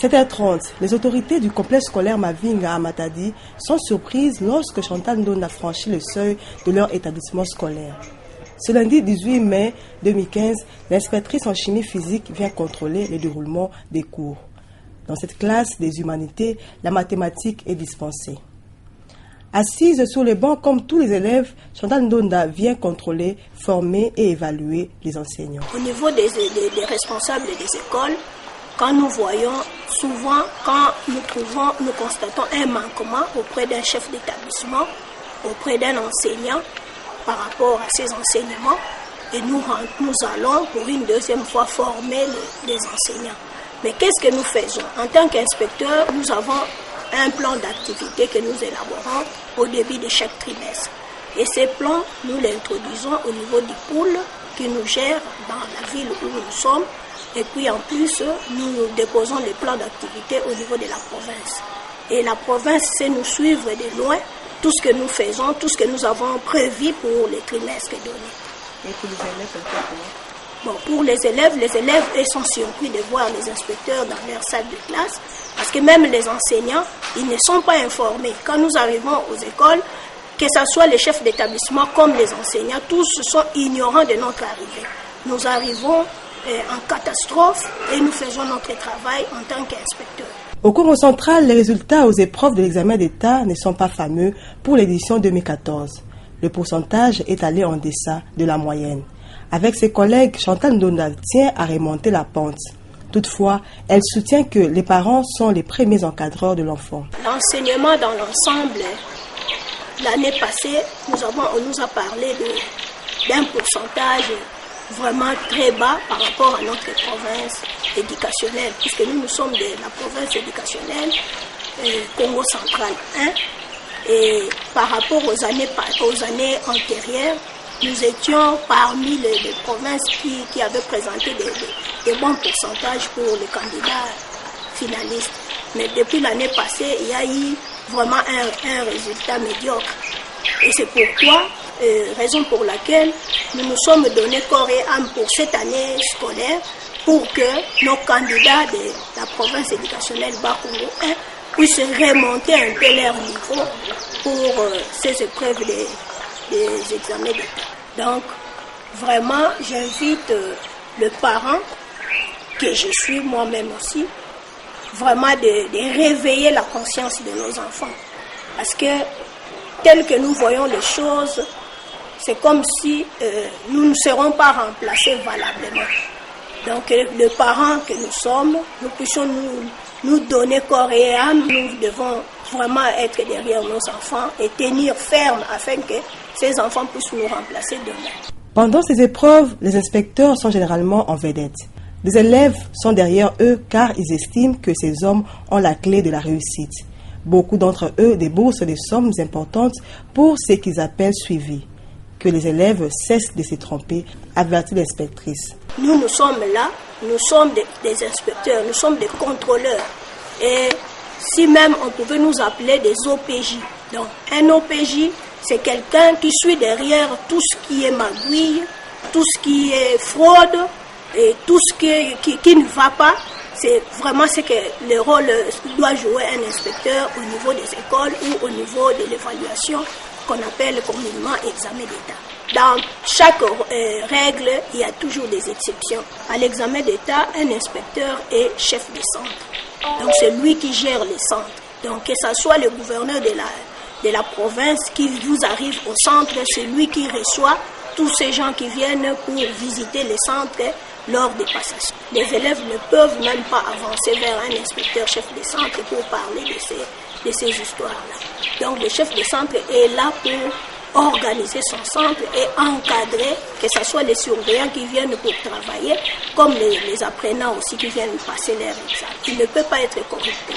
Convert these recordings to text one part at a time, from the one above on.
7h30, les autorités du complexe scolaire Mavinga à Matadi sont surprises lorsque Chantal Ndonda franchit le seuil de leur établissement scolaire. Ce lundi 18 mai 2015, l'inspectrice en chimie physique vient contrôler le déroulement des cours. Dans cette classe des humanités, la mathématique est dispensée. Assise sur les bancs comme tous les élèves, Chantal Ndonda vient contrôler, former et évaluer les enseignants. Au niveau des responsables des écoles, quand nous voyons souvent, quand nous constatons un manquement auprès d'un chef d'établissement, auprès d'un enseignant par rapport à ses enseignements, et nous allons pour une deuxième fois former les enseignants. Mais qu'est-ce que nous faisons? En tant qu'inspecteur, nous avons un plan d'activité que nous élaborons au début de chaque trimestre. Et ces plans, nous l'introduisons au niveau du pôle qui nous gère dans la ville où nous sommes. Et puis en plus, nous déposons les plans d'activité au niveau de la province. Et la province sait nous suivre de loin tout ce que nous faisons, tout ce que nous avons prévu pour les trimestres donnés. Et pour les élèves, bon, pour les élèves ils sont surpris de voir les inspecteurs dans leur salle de classe, parce que même les enseignants, ils ne sont pas informés. Quand nous arrivons aux écoles, que ce soit les chefs d'établissement comme les enseignants, tous sont ignorants de notre arrivée. Nous arrivons en catastrophe et nous faisons notre travail en tant qu'inspecteurs. Au Congo central, les résultats aux épreuves de l'examen d'État ne sont pas fameux pour l'édition 2014. Le pourcentage est allé en deçà de la moyenne. Avec ses collègues, Chantal Ndonda tient à remonter la pente. Toutefois, elle soutient que les parents sont les premiers encadreurs de l'enfant. L'enseignement dans l'ensemble, l'année passée, on nous a parlé d'un pourcentage vraiment très bas par rapport à notre province éducationnelle, puisque nous sommes de la province éducationnelle Congo central 1, et par rapport aux années antérieures, nous étions parmi les provinces qui avaient présenté des bons pourcentages pour les candidats finalistes. Mais depuis l'année passée, il y a eu vraiment un résultat médiocre. Et c'est pourquoi, raison pour laquelle nous nous sommes donné corps et âme pour cette année scolaire, pour que nos candidats de la province éducationnelle Bas-Congo 1 puissent remonter un peu leur niveau pour ces épreuves des examens d'État. Donc, vraiment, j'invite le parent, que je suis moi-même aussi, vraiment de réveiller la conscience de nos enfants. Parce que, tel que nous voyons les choses, c'est comme si nous ne serons pas remplacés valablement. Donc, le parent que nous sommes, nous puissions nous donner corps et âme. Nous devons vraiment être derrière nos enfants et tenir ferme afin que ces enfants puissent nous remplacer demain. Pendant ces épreuves, les inspecteurs sont généralement en vedette. Les élèves sont derrière eux car ils estiment que ces hommes ont la clé de la réussite. Beaucoup d'entre eux déboursent des sommes importantes pour ce qu'ils appellent suivi. Que les élèves cessent de se tromper, avertit l'inspectrice. Nous sommes là, nous sommes des inspecteurs, nous sommes des contrôleurs. Et si même on pouvait nous appeler des OPJ. Donc un OPJ, c'est quelqu'un qui suit derrière tout ce qui est magouille, tout ce qui est fraude et tout ce qui ne va pas. C'est vraiment ce que le rôle doit jouer un inspecteur au niveau des écoles ou au niveau de l'évaluation qu'on appelle communément examen d'État. Dans chaque règle, il y a toujours des exceptions. À l'examen d'État, un inspecteur est chef de centre. Donc c'est lui qui gère les centres. Donc que ce soit le gouverneur de la province qui vous arrive au centre, c'est lui qui reçoit tous ces gens qui viennent pour visiter les centres lors des passations. Les élèves ne peuvent même pas avancer vers un inspecteur chef de centre pour parler de ces histoires-là. Donc le chef de centre est là pour organiser son centre et encadrer, que ce soit les surveillants qui viennent pour travailler, comme les apprenants aussi qui viennent passer leur examen. Il ne peut pas être corrupté.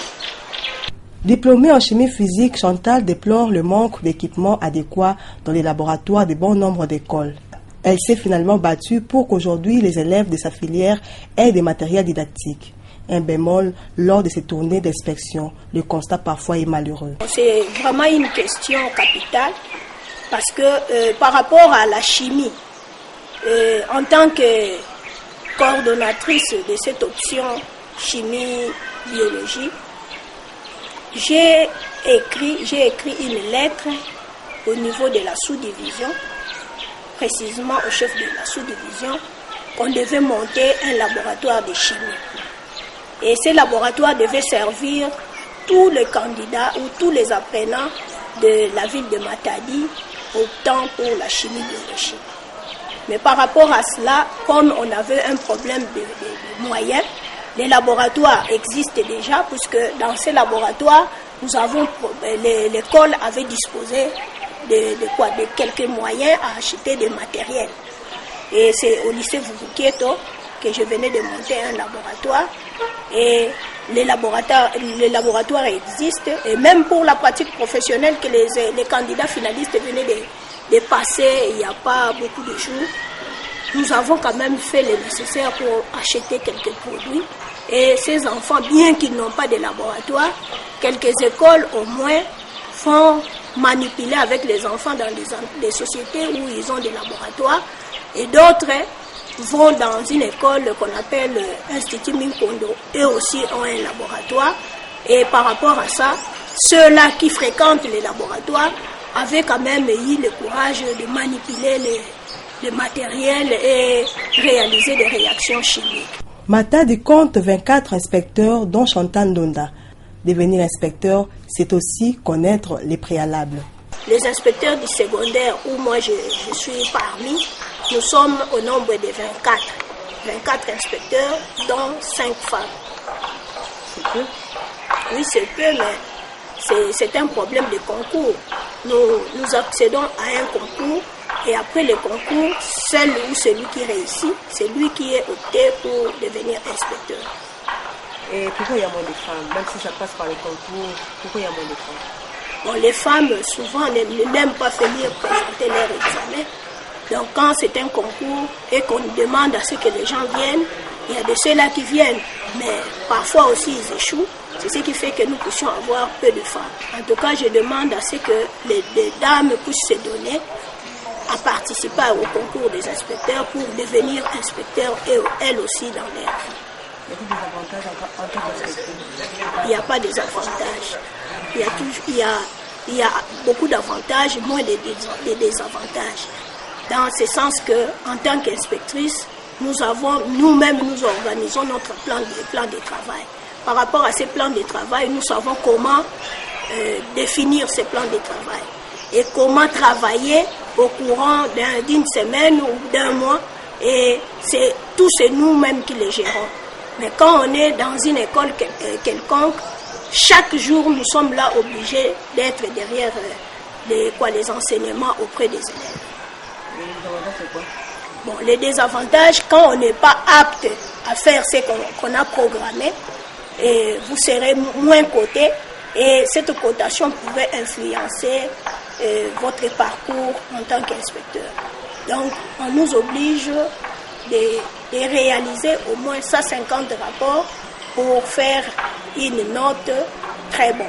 Diplômée en chimie physique, Chantal déplore le manque d'équipements adéquats dans les laboratoires de bon nombre d'écoles. Elle s'est finalement battue pour qu'aujourd'hui les élèves de sa filière aient des matériels didactiques. Un bémol, lors de ces tournées d'inspection, le constat parfois est malheureux. C'est vraiment une question capitale parce que par rapport à la chimie, en tant que coordonnatrice de cette option chimie biologie, j'ai écrit une lettre au niveau de la sous-division, précisément au chef de la sous-division, qu'on devait monter un laboratoire de chimie. Et ce laboratoire devait servir tous les candidats ou tous les apprenants de la ville de Matadi optant pour la chimie biologie. Mais par rapport à cela, comme on avait un problème de moyens, les laboratoires existent déjà, puisque dans ces laboratoires, l'école avait disposé de quelques moyens à acheter des matériels. Et c'est au lycée Vuvukieto que je venais de monter un laboratoire. Et les laboratoires existent. Et même pour la pratique professionnelle que les candidats finalistes venaient de passer il n'y a pas beaucoup de jours, nous avons quand même fait le nécessaire pour acheter quelques produits. Et ces enfants, bien qu'ils n'ont pas de laboratoire, quelques écoles au moins font manipuler avec les enfants dans des sociétés où ils ont des laboratoires. Et d'autres vont dans une école qu'on appelle Institut Minkondo. Eux aussi ont un laboratoire. Et par rapport à ça, ceux-là qui fréquentent les laboratoires avaient quand même eu le courage de manipuler le matériel et réaliser des réactions chimiques. Matadi compte 24 inspecteurs, dont Chantal Ndonda. Devenir inspecteur, c'est aussi connaître les préalables. Les inspecteurs du secondaire, où moi je suis parmi, nous sommes au nombre de 24. 24 inspecteurs, dont 5 femmes. C'est peu? Oui, c'est peu, mais c'est un problème de concours. Nous accédons à un concours. Et après le concours, celle ou celui qui réussit, c'est lui qui est opté pour devenir inspecteur. Et pourquoi il y a moins de femmes? Même si ça passe par le concours, pourquoi il y a moins de femmes? Bon, les femmes, souvent, n'aiment pas venir présenter leur examen. Donc, quand c'est un concours et qu'on demande à ce que les gens viennent, il y a de ceux-là qui viennent. Mais parfois aussi, ils échouent. C'est ce qui fait que nous puissions avoir peu de femmes. En tout cas, je demande à ce que les dames puissent se donner à participer au concours des inspecteurs pour devenir inspecteurs et elles aussi dans leur vie. Il n'y a pas des avantages. Il y a beaucoup d'avantages, moins de désavantages. Dans ce sens que, en tant qu'inspectrice, nous-mêmes nous organisons notre plan de travail. Par rapport à ces plans de travail, nous savons comment définir ces plans de travail et comment travailler au courant d'une semaine ou d'un mois. Et c'est nous-mêmes qui les gérons. Mais quand on est dans une école quelconque, chaque jour, nous sommes là obligés d'être derrière les enseignements auprès des élèves. Les désavantages, c'est quoi? Bon, les désavantages, quand on n'est pas apte à faire ce qu'on a programmé, et vous serez moins coté, et cette cotation pouvait influencer votre parcours en tant qu'inspecteur. Donc, on nous oblige de réaliser au moins 150 rapports pour faire une note très bonne.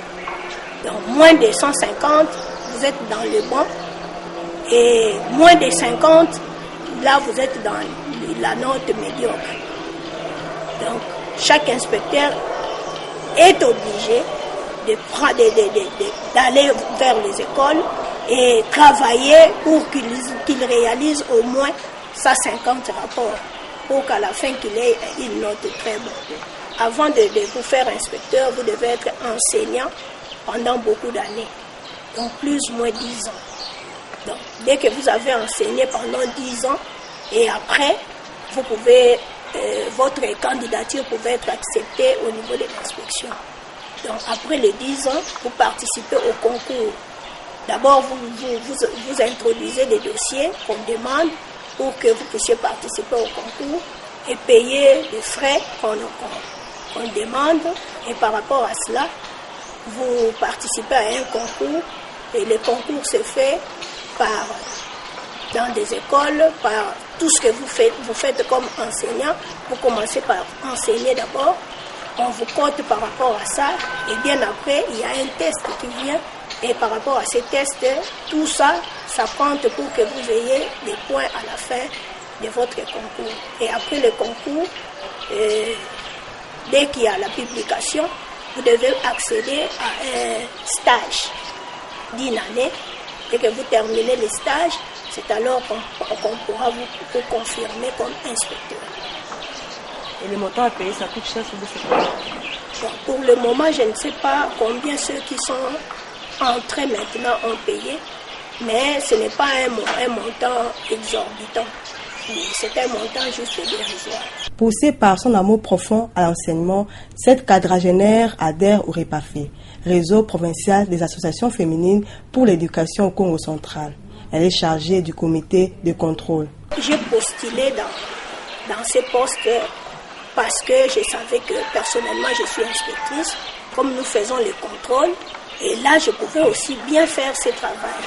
Donc, moins de 150, vous êtes dans le bon, et moins de 50, là, vous êtes dans la note médiocre. Donc, chaque inspecteur est obligé d'aller vers les écoles et travailler pour qu'il réalise au moins 150 rapports pour qu'à la fin qu'il ait une note très bonne. Avant de vous faire inspecteur, vous devez être enseignant pendant beaucoup d'années, donc plus ou moins 10 ans. Donc, dès que vous avez enseigné pendant 10 ans, et après, vous pouvez, votre candidature pouvait être acceptée au niveau de l'inspection. Donc, après les 10 ans, vous participez au concours. D'abord, vous introduisez des dossiers qu'on demande pour que vous puissiez participer au concours et payer les frais qu'on demande. Et par rapport à cela, vous participez à un concours et le concours se fait dans des écoles, par tout ce que vous faites comme enseignant. Vous commencez par enseigner d'abord, on vous compte par rapport à ça, et bien après, il y a un test qui vient, et par rapport à ces tests, tout ça, ça compte pour que vous ayez des points à la fin de votre concours. Et après le concours, dès qu'il y a la publication, vous devez accéder à un stage d'une année. Dès que vous terminez le stage, c'est alors qu'on pourra vous confirmer comme inspecteur. Et le montant à payer, ça coûte cher sur ce point? Pour le moment, je ne sais pas combien ceux qui sont entrés maintenant ont payé, mais ce n'est pas un montant exorbitant. C'est un montant juste dérisoire. Poussée par son amour profond à l'enseignement, cette quadragénaire adhère au REPAFE, réseau provincial des associations féminines pour l'éducation au Congo central. Elle est chargée du comité de contrôle. J'ai postulé dans ces postes parce que je savais que personnellement je suis inspectrice, comme nous faisons les contrôles, et là je pouvais aussi bien faire ce travail.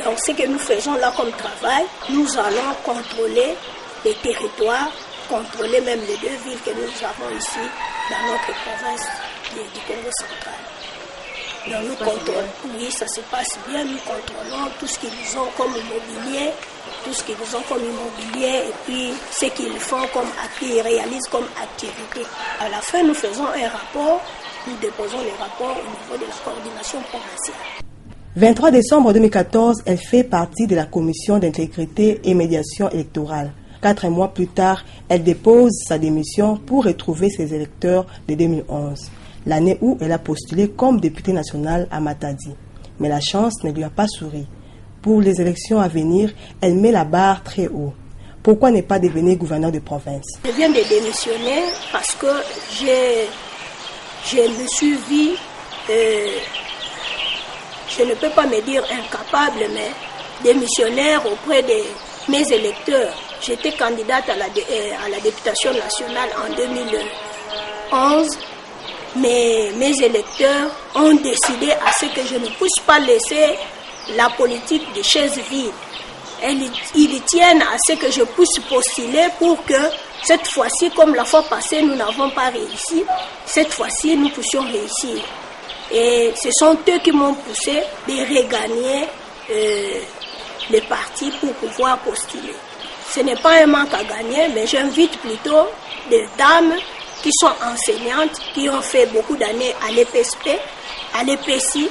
Donc ce que nous faisons là comme travail, nous allons contrôler les territoires, contrôler même les 2 villes que nous avons ici dans notre province du Congo central. Donc nous contrôlons, oui, ça se passe bien, nous contrôlons tout ce qu'ils ont comme immobilier, et puis ce qu'ils font ils réalisent comme activité. À la fin, nous faisons un rapport, nous déposons les rapports au niveau de la coordination provinciale. 23 décembre 2014, elle fait partie de la commission d'intégrité et médiation électorale. 4 mois plus tard, elle dépose sa démission pour retrouver ses électeurs de 2011, l'année où elle a postulé comme députée nationale à Matadi. Mais la chance ne lui a pas souri. Pour les élections à venir, elle met la barre très haut. Pourquoi ne pas devenir gouverneur de province? Je viens de démissionner parce que je me suis vue, je ne peux pas me dire incapable, mais démissionnaire auprès de mes électeurs. J'étais candidate à la députation nationale en 2011, mais mes électeurs ont décidé à ce que je ne puisse pas laisser la politique de chaise vide. Ils tiennent à ce que je puisse postuler pour que cette fois-ci, comme la fois passée, nous n'avons pas réussi, cette fois-ci, nous puissions réussir. Et ce sont eux qui m'ont poussé de regagner le parti pour pouvoir postuler. Ce n'est pas un manque à gagner, mais j'invite plutôt des dames qui sont enseignantes, qui ont fait beaucoup d'années à l'EPSP, à l'EP6,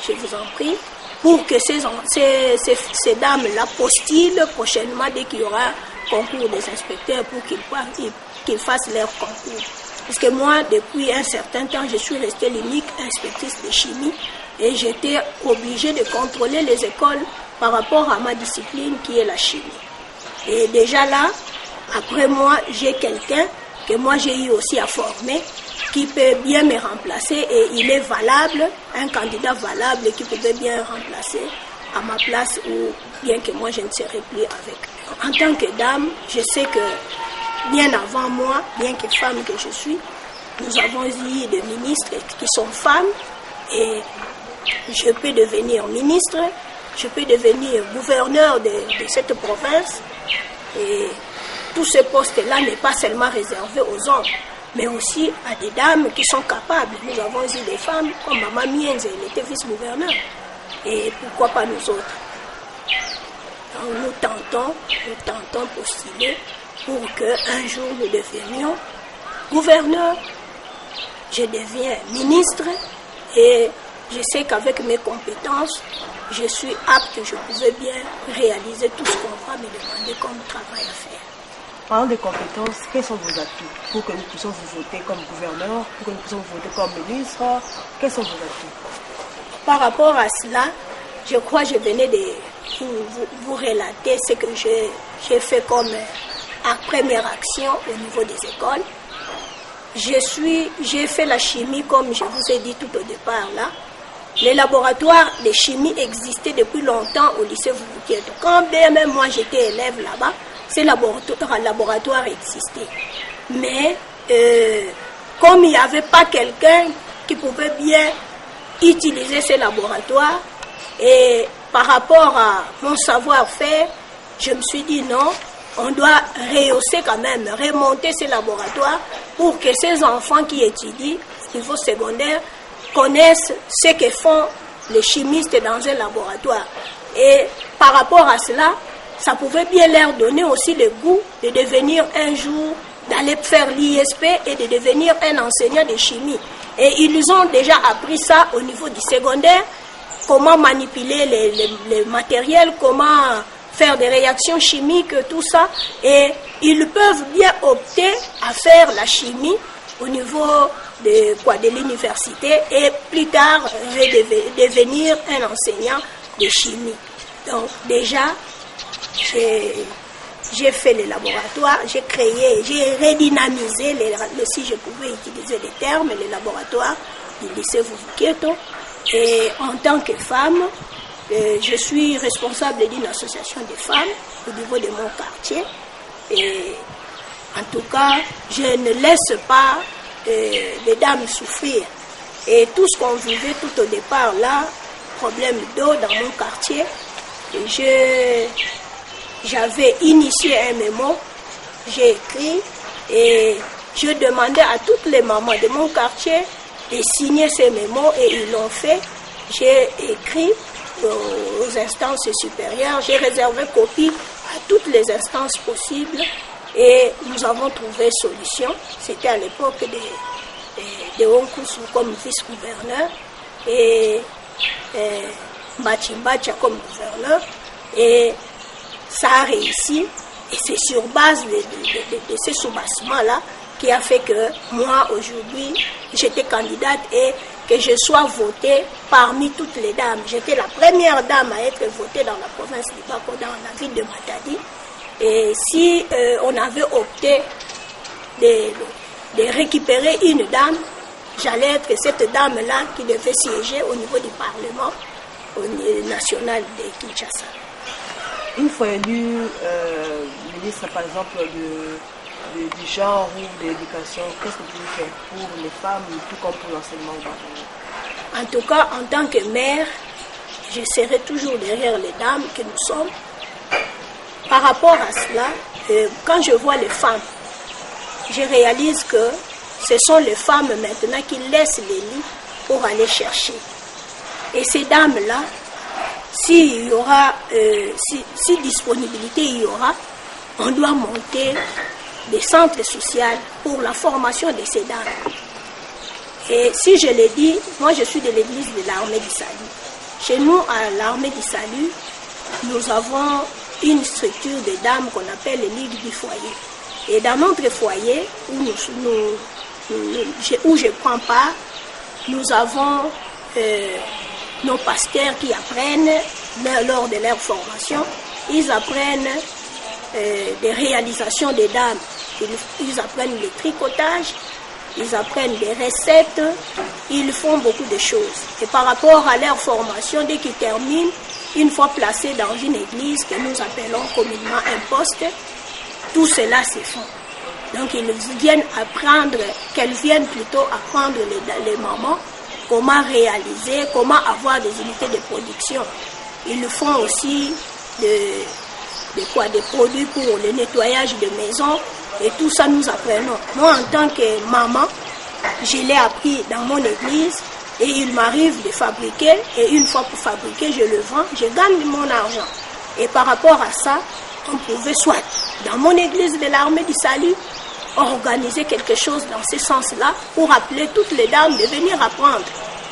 je vous en prie, pour que ces dames-là postulent prochainement dès qu'il y aura concours des inspecteurs pour qu'ils fassent leur concours. Parce que moi, depuis un certain temps, je suis restée l'unique inspectrice de chimie et j'étais obligée de contrôler les écoles par rapport à ma discipline qui est la chimie. Et déjà là, après moi, j'ai quelqu'un que moi j'ai eu aussi à former qui peut bien me remplacer et il est valable, un candidat valable qui peut bien remplacer à ma place ou bien que moi je ne serai plus avec. En tant que dame, je sais que bien avant moi, bien que femme que je suis, nous avons eu des ministres qui sont femmes et je peux devenir ministre, je peux devenir gouverneur de cette province et tout ce poste-là n'est pas seulement réservé aux hommes, mais aussi à des dames qui sont capables. Nous avons eu des femmes comme Maman Mienze, elle était vice-gouverneur. Et pourquoi pas nous autres? Donc nous tentons postuler pour qu'un jour nous devenions gouverneurs. Je deviens ministre et je sais qu'avec mes compétences, je suis apte, je pouvais bien réaliser tout ce qu'on va me demander comme travail à faire. Parlant des compétences, quels sont vos atouts pour que nous puissions vous voter comme gouverneur, pour que nous puissions vous voter comme ministre? Quels sont vos atouts? Par rapport à cela, je crois que je venais de vous relater ce que j'ai fait comme première action au niveau des écoles. J'ai fait la chimie comme je vous ai dit tout au départ là. Les laboratoires de chimie existaient depuis longtemps au lycée Vouvoukieto. Quand même moi j'étais élève là-bas, ces laboratoires existaient. Mais comme il n'y avait pas quelqu'un qui pouvait bien utiliser ces laboratoires, et par rapport à mon savoir-faire, je me suis dit non, on doit rehausser quand même, remonter ces laboratoires pour que ces enfants qui étudient au niveau secondaire connaissent ce que font les chimistes dans un laboratoire. Et par rapport à cela, ça pouvait bien leur donner aussi le goût de devenir un jour d'aller faire l'ISP et de devenir un enseignant de chimie. Et ils ont déjà appris ça au niveau du secondaire, comment manipuler les matériels, comment faire des réactions chimiques, tout ça. Et ils peuvent bien opter à faire la chimie au niveau de l'université et plus tard devenir un enseignant de chimie. Donc déjà, j'ai fait les laboratoires, j'ai redynamisé, si je pouvais utiliser les termes, les laboratoires du lycée Vuvukieto. Et en tant que femme, je suis responsable d'une association de femmes au niveau de mon quartier. Et en tout cas, je ne laisse pas les dames souffrir. Et tout ce qu'on vivait tout au départ là, problème d'eau dans mon quartier, j'avais initié un mémo, j'ai écrit et je demandais à toutes les mamans de mon quartier de signer ces mémos et ils l'ont fait. J'ai écrit aux instances supérieures, j'ai réservé copie à toutes les instances possibles et nous avons trouvé solution. C'était à l'époque de Onkusu comme vice-gouverneur et Mbachimbacha comme gouverneur et ça a réussi et c'est sur base de ce soubassement-là qui a fait que moi aujourd'hui j'étais candidate et que je sois votée parmi toutes les dames. J'étais la première dame à être votée dans la province du Bako, dans la ville de Matadi. Et si on avait opté de récupérer une dame, j'allais être cette dame-là qui devait siéger au niveau du Parlement national de Kinshasa. Une fois élu ministre, par exemple, du genre ou de l'éducation, qu'est-ce que vous pouvez faire pour les femmes, tout comme pour l'enseignement au Bako? En tout cas, en tant que mère, je serai toujours derrière les dames que nous sommes. Par rapport à cela, quand je vois les femmes, je réalise que ce sont les femmes maintenant qui laissent les lits pour aller chercher. Et ces dames-là, s'il y aura, si disponibilité il y aura, on doit monter des centres sociaux pour la formation de ces dames. Et si je l'ai dit, moi je suis de l'église de l'Armée du Salut. Chez nous, à l'Armée du Salut, nous avons une structure de dames qu'on appelle les ligues du foyer. Et dans notre foyer, où je prends part, nous avons nos pasteurs qui apprennent, lors de leur formation, ils apprennent des réalisations des dames. Ils apprennent le tricotage, ils apprennent des recettes, ils font beaucoup de choses. Et par rapport à leur formation, dès qu'ils terminent, une fois placés dans une église que nous appelons communément un poste, tout cela se fait. Donc ils viennent apprendre, qu'elles viennent plutôt apprendre les mamans comment réaliser, comment avoir des unités de production. Ils font aussi des produits pour le nettoyage de maisons et tout ça nous apprenons. Moi en tant que maman, je l'ai appris dans mon église et il m'arrive de fabriquer et une fois pour fabriquer, je le vends, je gagne mon argent. Et par rapport à ça, on pouvait soit dans mon église de l'Armée du Salut organiser quelque chose dans ce sens-là pour appeler toutes les dames de venir apprendre.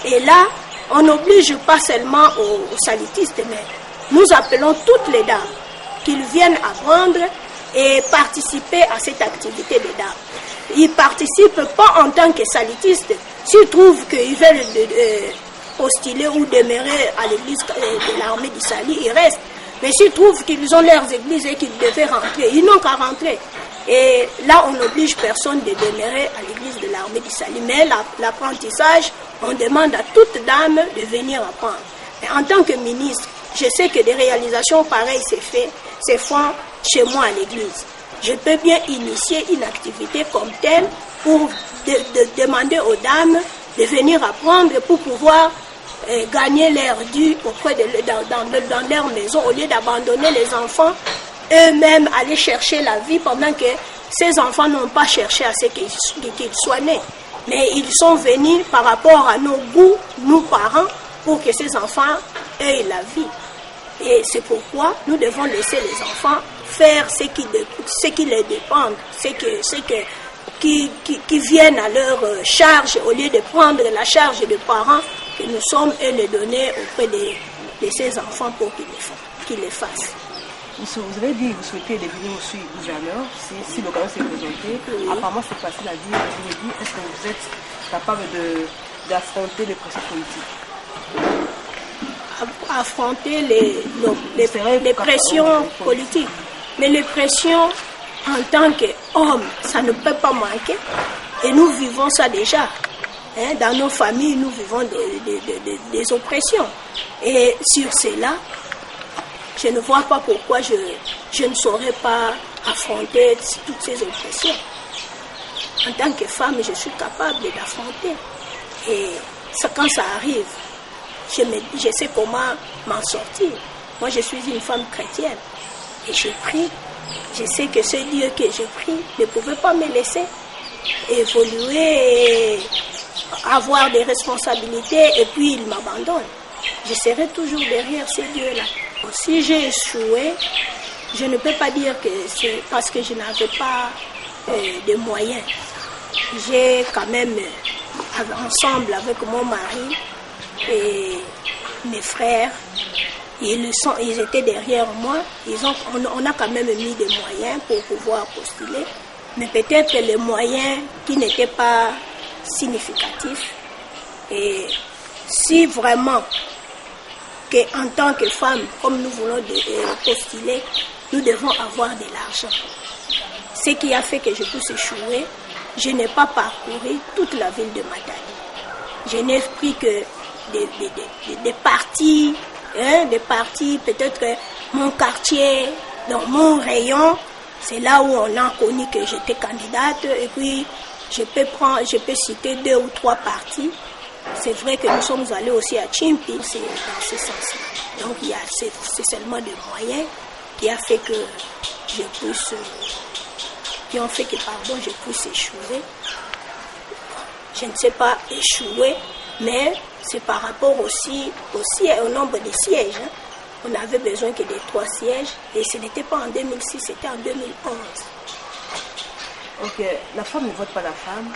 Et là, on n'oblige pas seulement aux salitistes, mais nous appelons toutes les dames qu'ils viennent apprendre et participer à cette activité des dames. Ils ne participent pas en tant que salitistes. S'ils trouvent qu'ils veulent postuler ou demeurer à l'église de l'Armée du Salut, ils restent. Mais s'ils trouvent qu'ils ont leurs églises et qu'ils devaient rentrer, ils n'ont qu'à rentrer. Et là, on n'oblige personne de demeurer à l'église de l'Armée du Salut. Mais l'apprentissage, on demande à toute dame de venir apprendre. Et en tant que ministre, je sais que des réalisations pareilles se font chez moi à l'église. Je peux bien initier une activité comme telle pour demander aux dames de venir apprendre pour pouvoir gagner leur dû dans leur maison au lieu d'abandonner les enfants eux-mêmes aller chercher la vie pendant que ces enfants n'ont pas cherché à ce qu'ils soient nés. Mais ils sont venus par rapport à nos goûts, nous parents, pour que ces enfants aient la vie. Et c'est pourquoi nous devons laisser les enfants faire ce qui les dépend, qui viennent à leur charge, au lieu de prendre la charge des parents que nous sommes et les donner auprès de ces enfants pour qu'ils les fassent. Vous avez dit que vous souhaitez devenir aussi gouverneur, si l'occasion s'est présentée. Oui. Apparemment, c'est facile à dire. Je me dis, est-ce que vous êtes capable d'affronter les pressions politiques? Affronter les pressions politiques. Mais les pressions, en tant qu'hommes, ça ne peut pas manquer. Et nous vivons ça déjà. Dans nos familles, nous vivons des oppressions. Et sur cela, je ne vois pas pourquoi je ne saurais pas affronter toutes ces oppressions. En tant que femme, je suis capable d'affronter. Et quand ça arrive, je sais comment m'en sortir. Moi, je suis une femme chrétienne. Et je prie. Je sais que ce Dieu que je prie ne pouvait pas me laisser évoluer et avoir des responsabilités. Et puis, il m'abandonne. Je serai toujours derrière ce Dieu-là. Si j'ai échoué, je ne peux pas dire que c'est parce que je n'avais pas de moyens. J'ai quand même, ensemble avec mon mari et mes frères, ils étaient derrière moi. On a quand même mis des moyens pour pouvoir postuler, mais peut-être les moyens qui n'étaient pas significatifs. Et si vraiment qu'en tant que femme, comme nous voulons postuler, nous devons avoir de l'argent. Ce qui a fait que je puisse échouer, je n'ai pas parcouru toute la ville de Matadi. Je n'ai pris que des parties, peut-être mon quartier, dans mon rayon, c'est là où on a connu que j'étais candidate. Et puis, je peux citer 2 ou 3 parties. C'est vrai que nous sommes allés aussi à Chimpi, c'est dans ce sens-là. Donc, c'est seulement des moyens qui ont fait que je puisse échouer. Je ne sais pas échouer, mais c'est par rapport aussi au nombre de sièges. On avait besoin que de 3 sièges, et ce n'était pas en 2006, c'était en 2011. Ok, la femme ne vote pas la femme.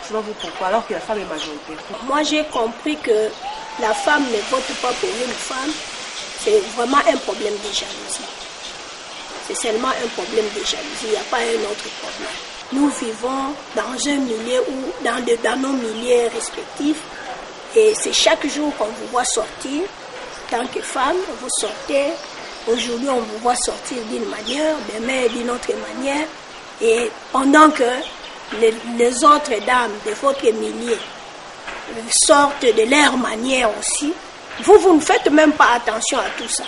Je ne sais pas pourquoi, alors que la femme est majoritaire. Moi, j'ai compris que la femme ne vote pas pour une femme. C'est vraiment un problème de jalousie. C'est seulement un problème de jalousie. Il n'y a pas un autre problème. Nous vivons dans un milieu dans nos milieux respectifs. Et c'est chaque jour qu'on vous voit sortir. En tant que femme, vous sortez. Aujourd'hui, on vous voit sortir d'une manière, demain d'une autre manière. Et pendant que les autres dames de votre milieu sortent de leur manière aussi, vous ne faites même pas attention à tout ça.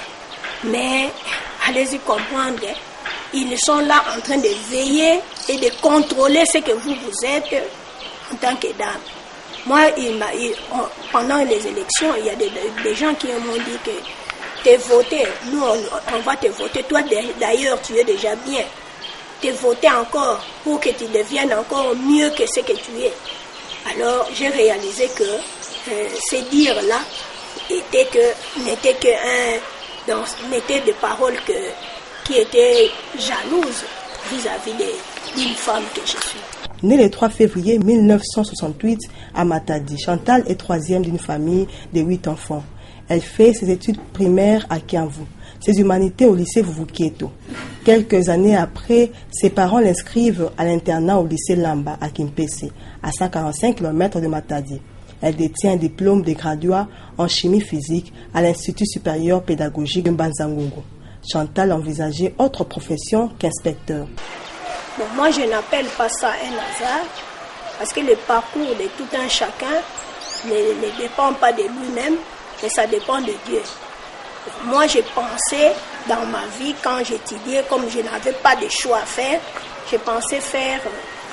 Mais allez-y comprendre, ils sont là en train de veiller et de contrôler ce que vous êtes en tant que dame. Moi, pendant les élections, il y a des gens qui m'ont dit que t'es voté, nous on va te voter, toi d'ailleurs tu es déjà bien. Te voter encore pour que tu deviennes encore mieux que ce que tu es. Alors j'ai réalisé que ces dires-là n'étaient des paroles qui étaient jalouses vis-à-vis d'une femme que je suis. Née le 3 février 1968 à Matadi, Chantal est 3e d'une famille de 8 enfants. Elle fait ses études primaires à Kiamvu, ses humanités au lycée Vuvukieto. Quelques années après, ses parents l'inscrivent à l'internat au lycée Lamba à Kimpese, à 145 km de Matadi. Elle détient un diplôme de graduat en chimie physique à l'Institut supérieur pédagogique de Mbanzangungu. Chantal envisageait autre profession qu'inspecteur. Bon, moi, je n'appelle pas ça un hasard, parce que le parcours de tout un chacun ne dépend pas de lui-même, mais ça dépend de Dieu. Moi, j'ai pensé dans ma vie, quand j'étudiais, comme je n'avais pas de choix à faire, j'ai pensé faire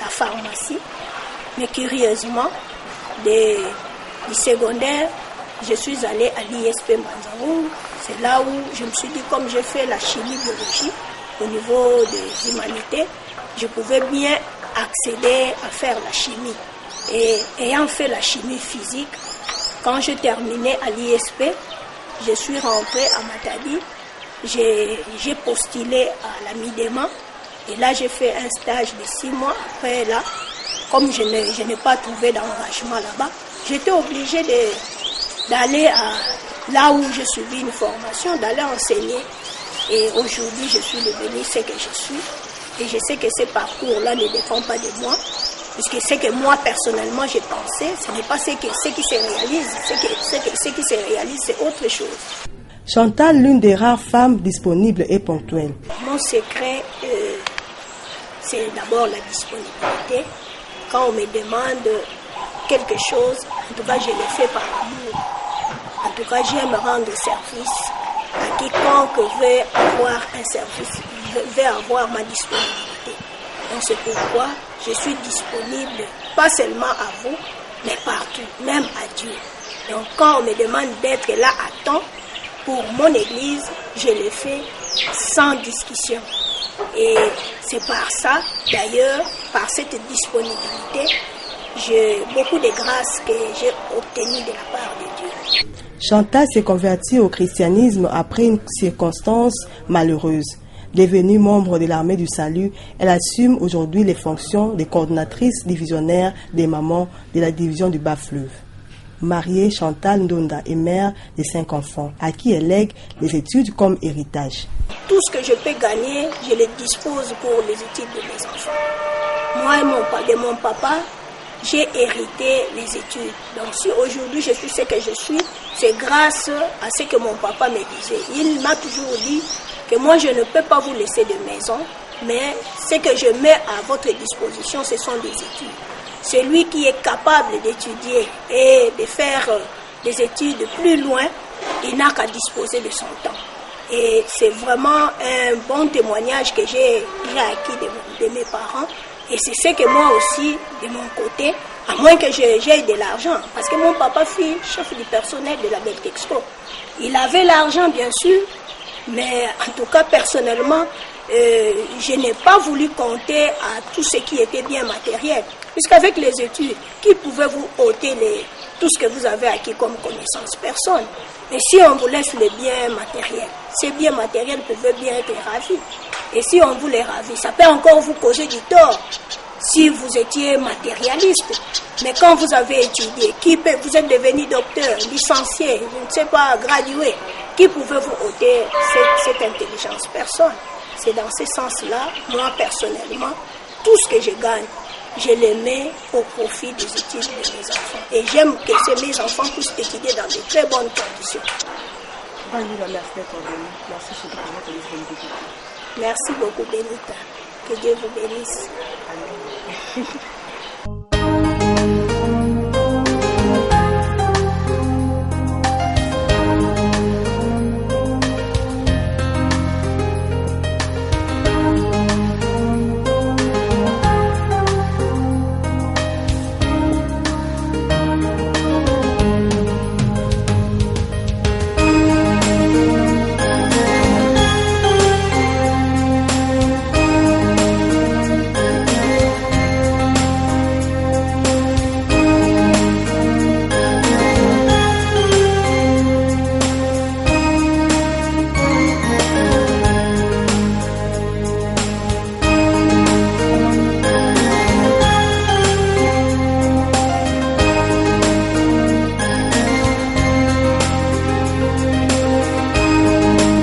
la pharmacie. Mais curieusement, du secondaire, je suis allée à l'ISP Mbanzangungu. C'est là où je me suis dit, comme j'ai fait la chimie-biologie au niveau des humanités, je pouvais bien accéder à faire la chimie. Et ayant fait la chimie physique, quand je terminais à l'ISP, je suis rentrée à Matadi j'ai postulé à la Midema. Et là, j'ai fait un stage de 6 mois. Après, là, comme je n'ai pas trouvé d'engagement là-bas, j'étais obligée d'aller là où je suivis une formation, d'aller enseigner. Et aujourd'hui, je suis devenue ce que je suis. Et je sais que ce parcours-là ne dépend pas de moi. Puisque ce que moi, personnellement, j'ai pensé, ce n'est pas ce qui se réalise. Ce qui se réalise, c'est autre chose. Chantal, l'une des rares femmes disponibles et ponctuelles. Mon secret, c'est d'abord la disponibilité. Quand on me demande quelque chose, en tout cas, je le fais par amour. En tout cas, j'aime rendre service à quiconque veut avoir un service, veut avoir ma disponibilité. Donc, c'est pourquoi je suis disponible, pas seulement à vous, mais partout, même à Dieu. Donc, quand on me demande d'être là à temps, pour mon église, je le fais sans discussion. Et c'est par ça, d'ailleurs, par cette disponibilité, j'ai beaucoup de grâces que j'ai obtenues de la part de Dieu. Chantal s'est convertie au christianisme après une circonstance malheureuse. Devenue membre de l'armée du salut, elle assume aujourd'hui les fonctions de coordonnatrice divisionnaire des mamans de la division du Bas-Fleuve. Mariée, Chantal Ndonda est mère de 5 enfants, à qui elle lègue les études comme héritage. Tout ce que je peux gagner, je le dispose pour les études de mes enfants. Moi et de mon papa, j'ai hérité les études. Donc si aujourd'hui je suis ce que je suis, c'est grâce à ce que mon papa me disait. Il m'a toujours dit que moi je ne peux pas vous laisser de maison, mais ce que je mets à votre disposition, ce sont des études. Celui qui est capable d'étudier et de faire des études plus loin, il n'a qu'à disposer de son temps. Et c'est vraiment un bon témoignage que j'ai acquis de mes parents. Et c'est ce que moi aussi, de mon côté, à moins que j'ai de l'argent, parce que mon papa fut chef du personnel de la Beltexco. Il avait l'argent, bien sûr, mais en tout cas, personnellement, je n'ai pas voulu compter à tout ce qui était bien matériel. Puisqu'avec les études, qui pouvait vous ôter tout ce que vous avez acquis comme connaissance? Personne. Mais si on vous laisse les biens matériels, ces biens matériels pouvaient bien être ravis. Et si on vous les ravit, ça peut encore vous causer du tort si vous étiez matérialiste. Mais quand vous avez étudié, vous êtes devenu docteur, licencié, je ne sais pas, gradué, qui pouvait vous ôter cette intelligence? Personne. C'est dans ce sens-là, moi personnellement, tout ce que je gagne, je les mets au profit des études de mes enfants. Et j'aime que mes enfants puissent étudier dans de très bonnes conditions. Merci beaucoup, Benita. Que Dieu vous bénisse. Amen.